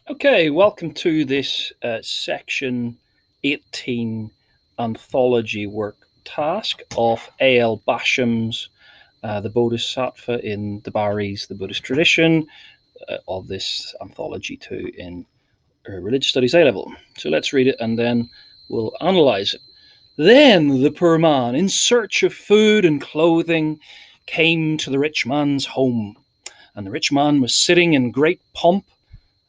Okay, welcome to this section 18 anthology work task of A.L. Basham's The Bodhisattva in the Baris, the Buddhist tradition, of this anthology too in Religious Studies A level. So let's read it and then we'll analyze it. Then the poor man, in search of food and clothing, came to the rich man's home, and the rich man was sitting in great pomp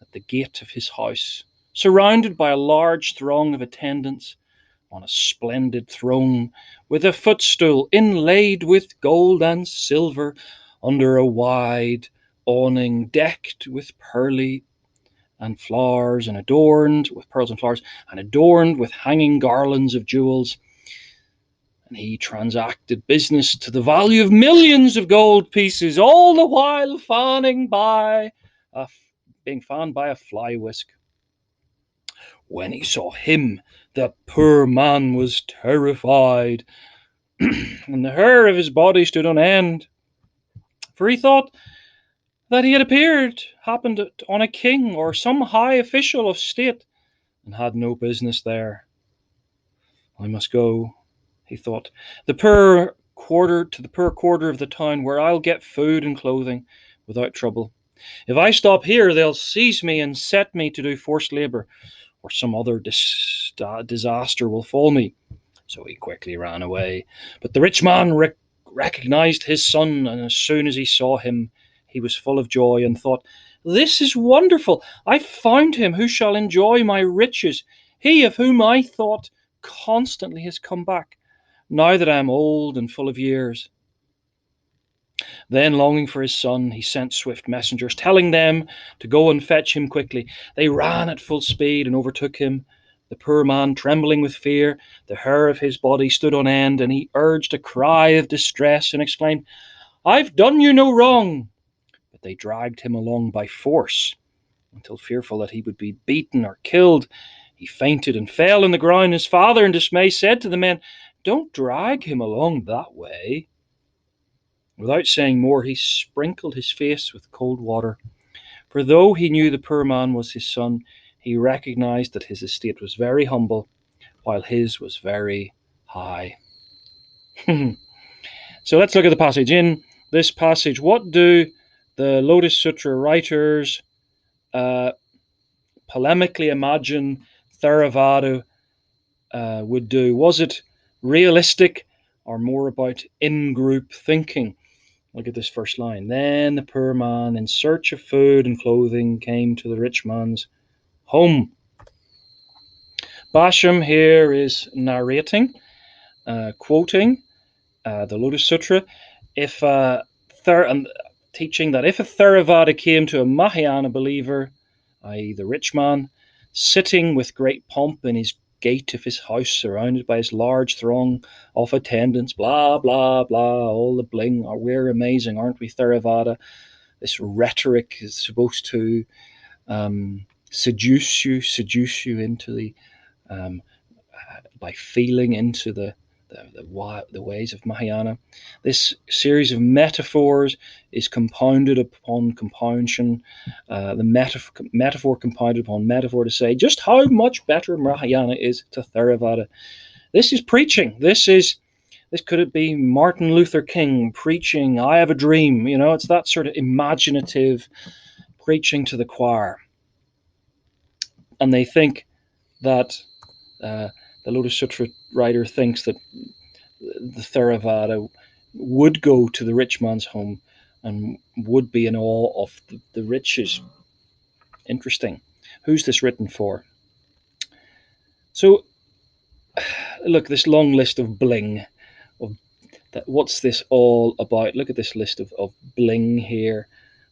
at the gate of his house, surrounded by a large throng of attendants, on a splendid throne, with a footstool inlaid with gold and silver, under a wide awning decked with pearly and flowers, and adorned with pearls and flowers, and adorned with hanging garlands of jewels. And he transacted business to the value of millions of gold pieces, all the while being fanned by a fly whisk. When he saw him, the poor man was terrified, and the hair of his body stood on end, for he thought that he had happened on a king or some high official of state, and had no business there. I must go, he thought, to the poor quarter of the town, where I'll get food and clothing without trouble. If I stop here, they'll seize me and set me to do forced labor, or some other disaster will fall me. So he quickly ran away. But the rich man recognized his son, and as soon as he saw him, he was full of joy and thought, "This is wonderful! I found him who shall enjoy my riches. He of whom I thought constantly has come back, now that I am old and full of years." Then, longing for his son, he sent swift messengers, telling them to go and fetch him quickly. They ran at full speed and overtook him. The poor man, trembling with fear, the hair of his body stood on end, and he urged a cry of distress and exclaimed, "I've done you no wrong." But they dragged him along by force, until, fearful that he would be beaten or killed, he fainted and fell on the ground. His father, in dismay, said to the men, "Don't drag him along that way." Without saying more, he sprinkled his face with cold water, for though he knew the poor man was his son, he recognized that his estate was very humble, while his was very high. So let's look at the passage. In this passage, what do the Lotus Sutra writers uh, polemically imagine Theravada would do? Was it realistic or more about in-group thinking? Look at this first line. Then the poor man, in search of food and clothing, came to the rich man's home. Basham here is narrating, quoting the Lotus Sutra, and teaching that if a Theravada came to a Mahayana believer, i.e., the rich man, sitting with great pomp in his gate of his house, surrounded by his large throng of attendants, blah, blah, blah, all the bling, we're amazing, aren't we, Theravada? This rhetoric is supposed to seduce you into the by feeling into the ways of Mahayana. This series of metaphors is compounded upon compoundation, metaphor compounded upon metaphor, to say just how much better Mahayana is to Theravada. This is preaching. This could it be Martin Luther King preaching "I have a dream"? It's that sort of imaginative preaching to the choir. And they think that the Lotus Sutra writer thinks that the Theravada would go to the rich man's home and would be in awe of the riches. Interesting. Who's this written for? So, look, this long list of bling. What's this all about? Look at this list of bling here.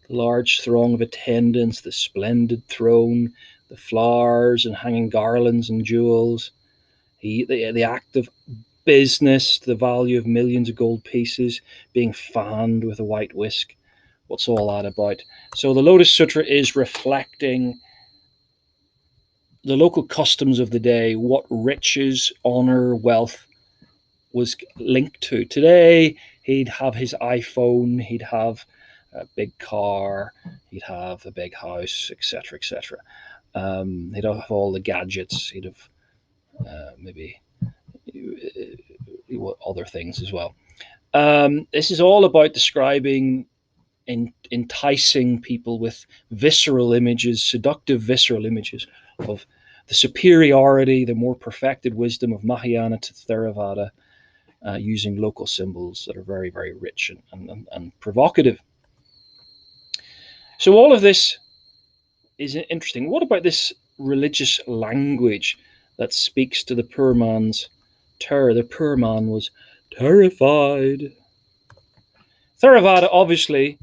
The large throng of attendants, the splendid throne, the flowers and hanging garlands and jewels, the act of business, the value of millions of gold pieces, being fanned with a white whisk. What's all that about? So the Lotus Sutra is reflecting the local customs of the day, what riches, honor, wealth was linked to. Today, he'd have his iPhone, he'd have a big car, he'd have a big house, etc., etc. He'd have all the gadgets. He'd have maybe other things as well. This is all about describing enticing people with visceral images, seductive visceral images of the superiority, the more perfected wisdom of Mahayana to Theravada, using local symbols that are very, very rich and provocative. So all of this is interesting. What about this religious language that speaks to the poor man's terror? The poor man was terrified. Theravada, obviously,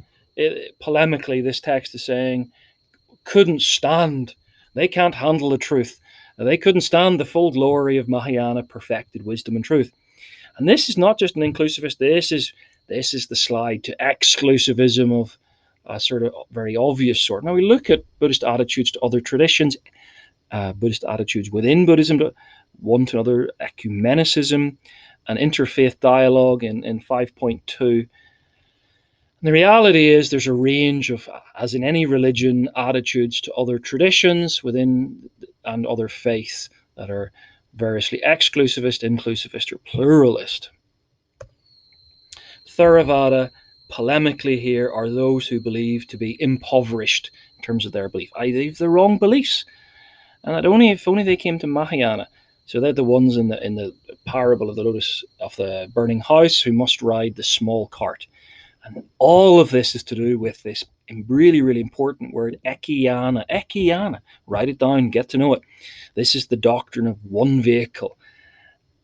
polemically, this text is saying, couldn't stand. They can't handle the truth. They couldn't stand the full glory of Mahayana perfected wisdom and truth. And this is not just an inclusivist. This is the slide to exclusivism of a sort of very obvious sort. Now we look at Buddhist attitudes to other traditions, Buddhist attitudes within Buddhism, one to another, ecumenicism, and interfaith dialogue in 5.2. The reality is there's a range of, as in any religion, attitudes to other traditions within and other faiths that are variously exclusivist, inclusivist, or pluralist. Theravada, polemically here, are those who believe to be impoverished in terms of their belief. They have the wrong beliefs. And if only they came to Mahayana. So they're the ones in the parable of the lotus of the burning house who must ride the small cart. And all of this is to do with this really, really important word, ekiyana. Ekiyana. Write it down, get to know it. This is the doctrine of one vehicle.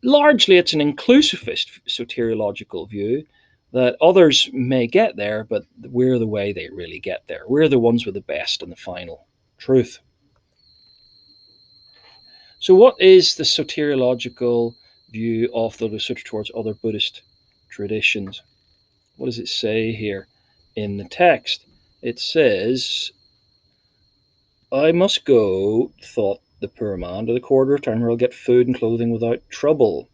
Largely, it's an inclusivist soteriological view that others may get there, but we're the way they really get there. We're the ones with the best and the final truth. So, what is the soteriological view of the Lotus Sutra towards other Buddhist traditions? What does it say here in the text? It says, I must go, thought the poor man, to the quarter of town where I'll get food and clothing without trouble.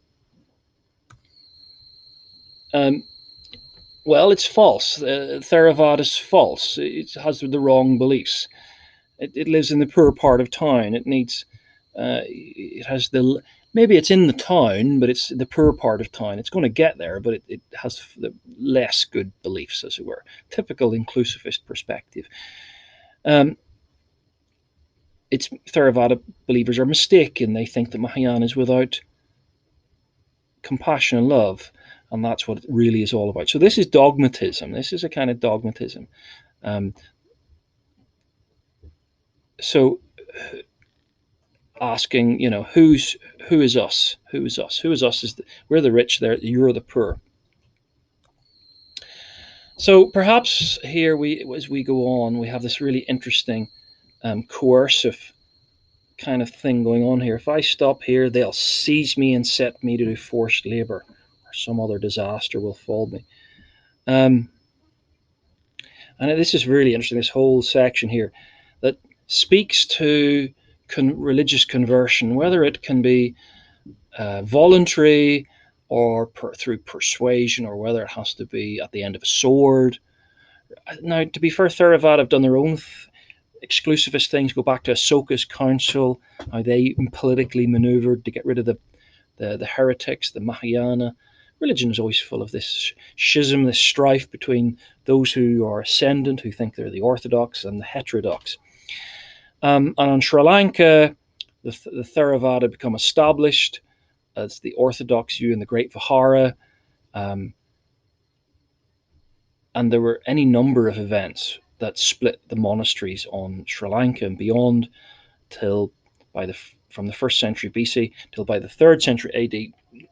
Well, it's false. Theravada is false. It has the wrong beliefs. It lives in the poor part of town. It needs, it has the, maybe it's in the town, but it's the poor part of town. It's going to get there, but it has the less good beliefs, as it were. Typical inclusivist perspective. It's Theravada believers are mistaken. They think that Mahayana is without compassion and love, and that's what it really is all about. So this is dogmatism. This is a kind of dogmatism. So asking, who is us? Who is us? Who is us? We're the rich. You're the poor. So perhaps here as we go on, we have this really interesting coercive kind of thing going on here. If I stop here, they'll seize me and set me to do forced labor, or some other disaster will fall me. And this is really interesting, this whole section here that speaks to religious conversion, whether it can be voluntary or through persuasion, or whether it has to be at the end of a sword. Now, to be fair, Theravada have done their own exclusivist things. Go back to Asoka's council, how they politically maneuvered to get rid of the heretics, the Mahayana. Religion is always full of this schism, this strife between those who are ascendant, who think they're the orthodox, and the heterodox. And on Sri Lanka, the Theravada become established as the orthodox view in the Great Vihara. And there were any number of events that split the monasteries on Sri Lanka and beyond till from the 1st century BC till by the 3rd century AD.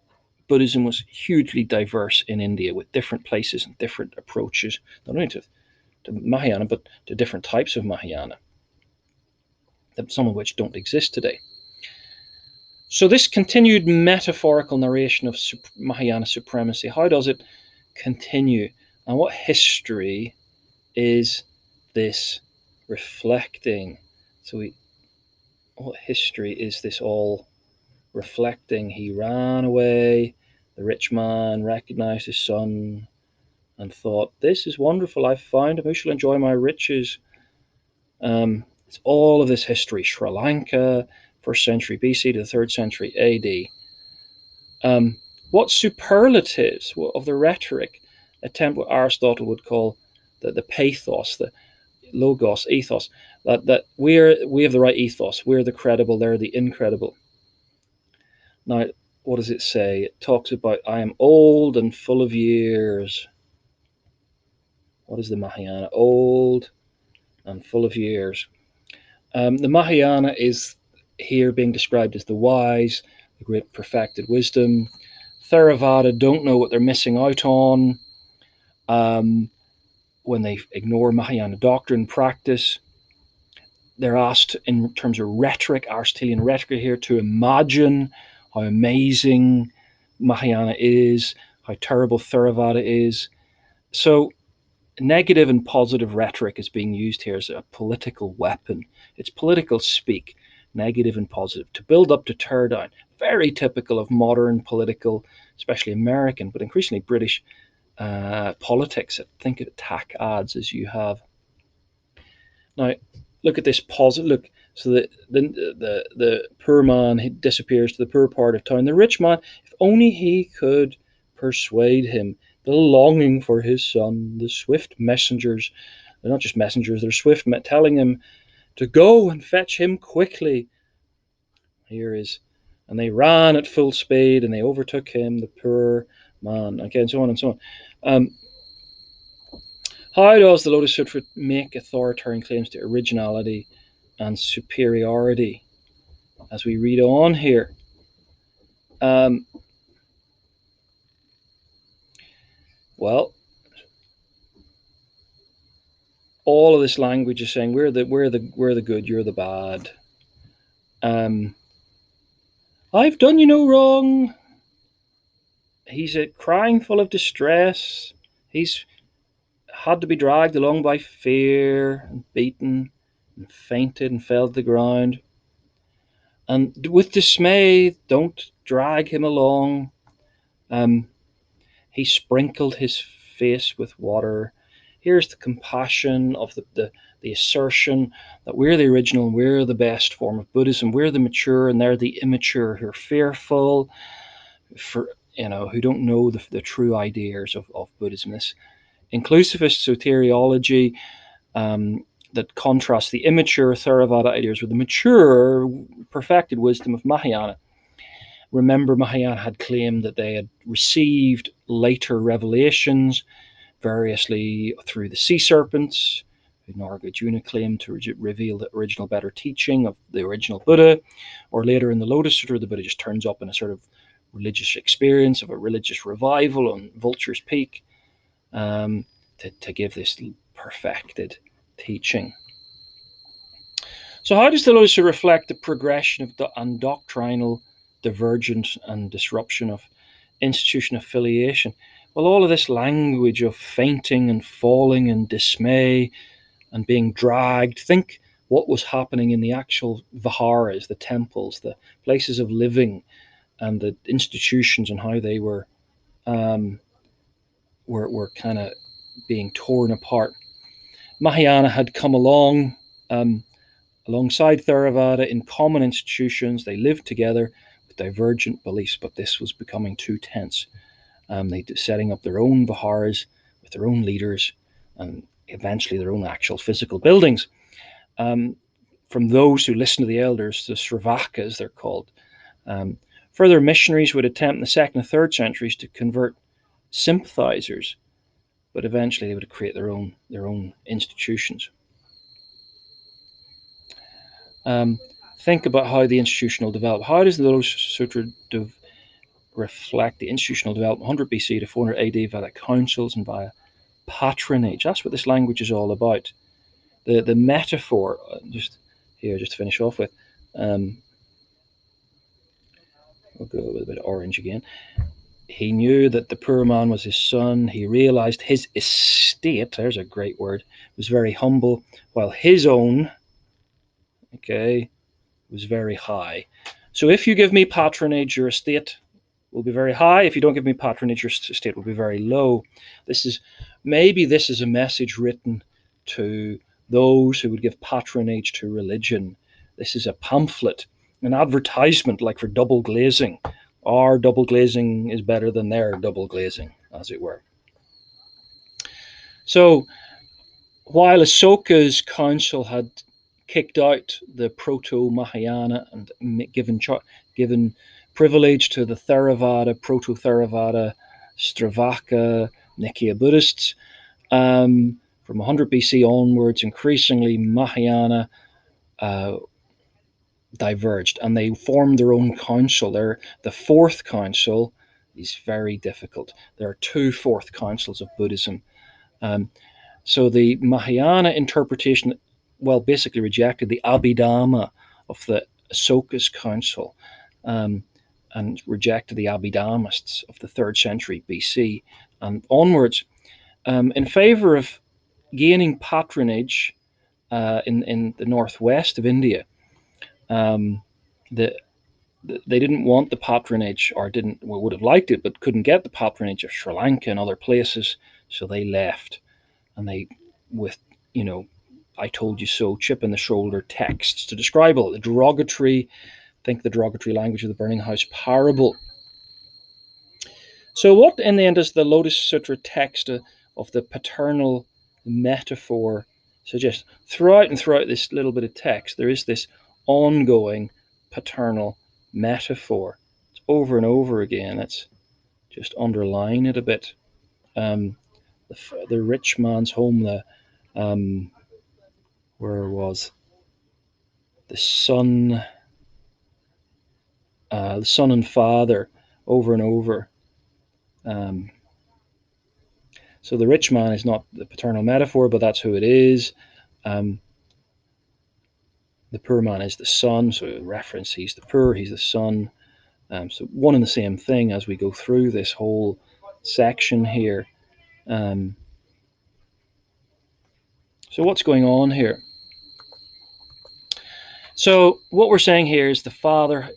Buddhism was hugely diverse in India, with different places and different approaches, not only to Mahayana, but to different types of Mahayana, some of which don't exist today. So this continued metaphorical narration of Mahayana supremacy, how does it continue? And what history is this reflecting? What history is this all reflecting? He ran away, the rich man recognized his son, and thought, this is wonderful, I've found him, who shall enjoy my riches? It's all of this history, Sri Lanka, 1st century BC to the 3rd century AD. What superlatives of the rhetoric attempt what Aristotle would call the pathos, the logos, ethos, that we have the right ethos, we're the credible, they're the incredible. Now, what does it say? It talks about, I am old and full of years. What is the Mahayana? Old and full of years. The Mahayana is here being described as the wise, the great perfected wisdom. Theravada don't know what they're missing out on when they ignore Mahayana doctrine practice. They're asked in terms of rhetoric, Aristotelian rhetoric here, to imagine how amazing Mahayana is, how terrible Theravada is. So negative and positive rhetoric is being used here as a political weapon. It's political speak, negative and positive, to build up, to tear down. Very typical of modern political, especially American, but increasingly British politics. Think of attack ads as you have. Now, look at this positive. Look, so the poor man, he disappears to the poor part of town. The rich man, if only he could persuade him. The longing for his son, the swift messengers. They're not just messengers, they're swift, telling him to go and fetch him quickly. Here is, and they ran at full speed and they overtook him, the poor man. Okay, and so on and so on. How does the Lotus Sutra make authoritarian claims to originality and superiority? As we read on here, well, all of this language is saying we're the good, you're the bad. I've done you no wrong. He's crying full of distress. He's had to be dragged along by fear and beaten and fainted and fell to the ground. And with dismay, don't drag him along. He sprinkled his face with water. Here's the compassion of the assertion that we're the original and we're the best form of Buddhism. We're the mature and they're the immature who are fearful, who don't know the true ideas of Buddhism. This inclusivist soteriology that contrasts the immature Theravada ideas with the mature, perfected wisdom of Mahayana. Remember, Mahayana had claimed that they had received later revelations, variously through the sea serpents. Nagarjuna claimed to reveal the original better teaching of the original Buddha, or later in the Lotus Sutra, the Buddha just turns up in a sort of religious experience of a religious revival on Vulture's Peak to give this perfected teaching. So how does the Lotus Sutra reflect the progression of and doctrinal divergence and disruption of institution affiliation? Well, all of this language of fainting and falling and dismay and being dragged. Think what was happening in the actual viharas, the temples, the places of living, and the institutions, and how they were kind of being torn apart. Mahayana had come along alongside Theravada in common institutions. They lived together with divergent beliefs, but this was becoming too tense. They setting up their own viharas with their own leaders and eventually their own actual physical buildings. From those who listen to the elders, the Sravakas, they're called. Further missionaries would attempt in the 2nd and 3rd centuries to convert sympathizers, but eventually they would create their own institutions. Think about how the institutional developed. How does the Lotus Sutra reflect the institutional development 100 BC to 400 AD via councils and via patronage? That's what this language is all about. The metaphor, just to finish off with, we'll go with a bit of orange again. He knew that the poor man was his son. He realized his estate, there's a great word, was very humble, while his own, was very high. So if you give me patronage, your estate will be very high. If you don't give me patronage, your estate will be very low. This is Maybe this is a message written to those who would give patronage to religion. This is a pamphlet, an advertisement like for double glazing. Our double glazing is better than their double glazing, as it were. So while Asoka's council had kicked out the proto-Mahayana and given privilege to the Theravada, proto-Theravada, Stravaka, Nikaya Buddhists, from 100 BC onwards, increasingly Mahayana diverged, and they formed their own council. The fourth council is very difficult. There are two fourth councils of Buddhism. So the Mahayana interpretation, well, basically rejected the Abhidhamma of the Asoka's council, and rejected the Abhidhammists of the 3rd century BC and onwards, in favor of gaining patronage in the northwest of India. The, they didn't want the patronage, or would have liked it, but couldn't get the patronage of Sri Lanka and other places, so they left. And they, with, I told you so, chip in the shoulder texts to describe all the derogatory, think the derogatory language of the burning house parable. So what in the end does the Lotus Sutra text of the paternal metaphor suggest? Throughout this little bit of text, there is this ongoing paternal metaphor. It's over and over again. Let's just underline it a bit. The rich man's home, where was the son and father, over and over. So the rich man is not the paternal metaphor, but that's who it is. The poor man is the son, so reference, he's the poor, he's the son. So one and the same thing as we go through this whole section here. So what's going on here? So what we're saying here is the Father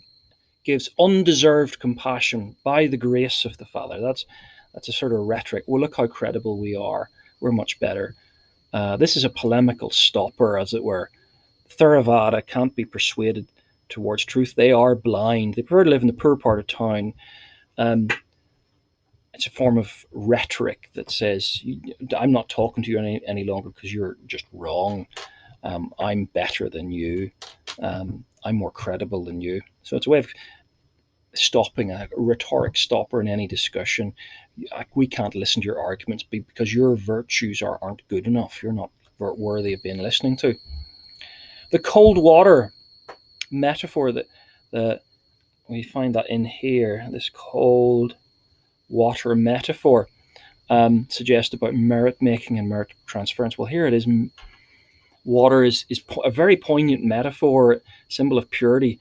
gives undeserved compassion by the grace of the Father. That's a sort of rhetoric. Well, look how credible we are. We're much better. This is a polemical stopper, as it were. Theravada can't be persuaded towards truth. They are blind. They prefer to live in the poor part of town. It's a form of rhetoric that says, I'm not talking to you any longer because you're just wrong. I'm better than you. I'm more credible than you. So it's a way of stopping, a rhetoric stopper in any discussion. We can't listen to your arguments because your virtues aren't good enough. You're not worthy of being listening to. The cold water metaphor, that we find that in here, this cold water metaphor, suggests about merit making and merit transference. Well, here it is. Water is a very poignant metaphor, symbol of purity.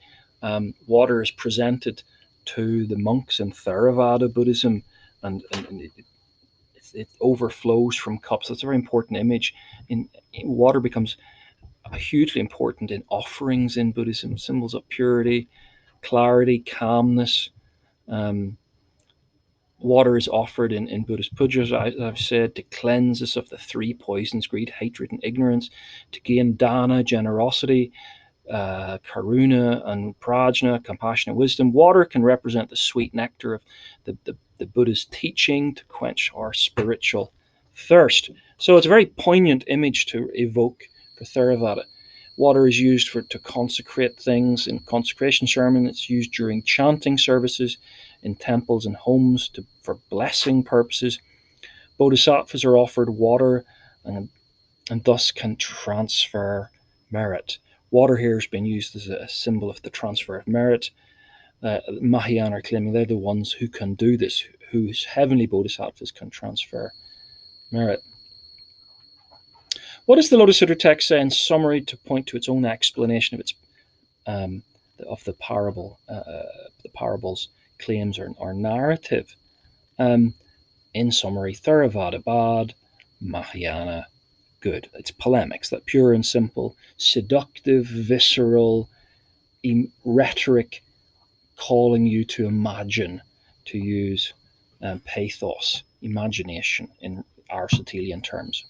Water is presented to the monks in Theravada Buddhism, and it overflows from cups. That's a very important image. Water becomes hugely important in offerings in Buddhism, symbols of purity, clarity, calmness. Water is offered in Buddhist pujas, as I've said, to cleanse us of the three poisons: greed, hatred, and ignorance, to gain dana, generosity, karuna, and prajna, compassion and wisdom. Water can represent the sweet nectar of the Buddha's teaching to quench our spiritual thirst. So it's a very poignant image to evoke for Theravada. Water is used to consecrate things in consecration ceremony. It's used during chanting services in temples and homes for blessing purposes. Bodhisattvas are offered water and thus can transfer merit. Water here has been used as a symbol of the transfer of merit. Mahayana are claiming they're the ones who can do this, whose heavenly bodhisattvas can transfer merit. What does the Lotus Sutra text say in summary to point to its own explanation of its of the parable's claims or narrative? In summary, Theravada bad, Mahayana good. It's polemics, that pure and simple, seductive, visceral rhetoric calling you to imagine, to use pathos, imagination in Aristotelian terms.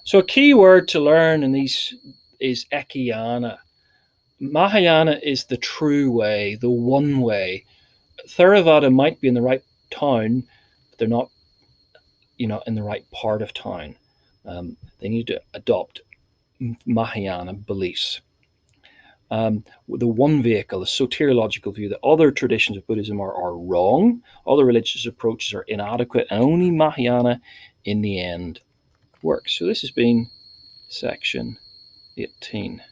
So a key word to learn in these is ekayana. Mahayana is the true way, the one way. Theravada might be in the right town, but they're not, in the right part of town. They need to adopt Mahayana beliefs. The one vehicle, the soteriological view, that other traditions of Buddhism are wrong, other religious approaches are inadequate, and only Mahayana in the end works. So this has been section 18.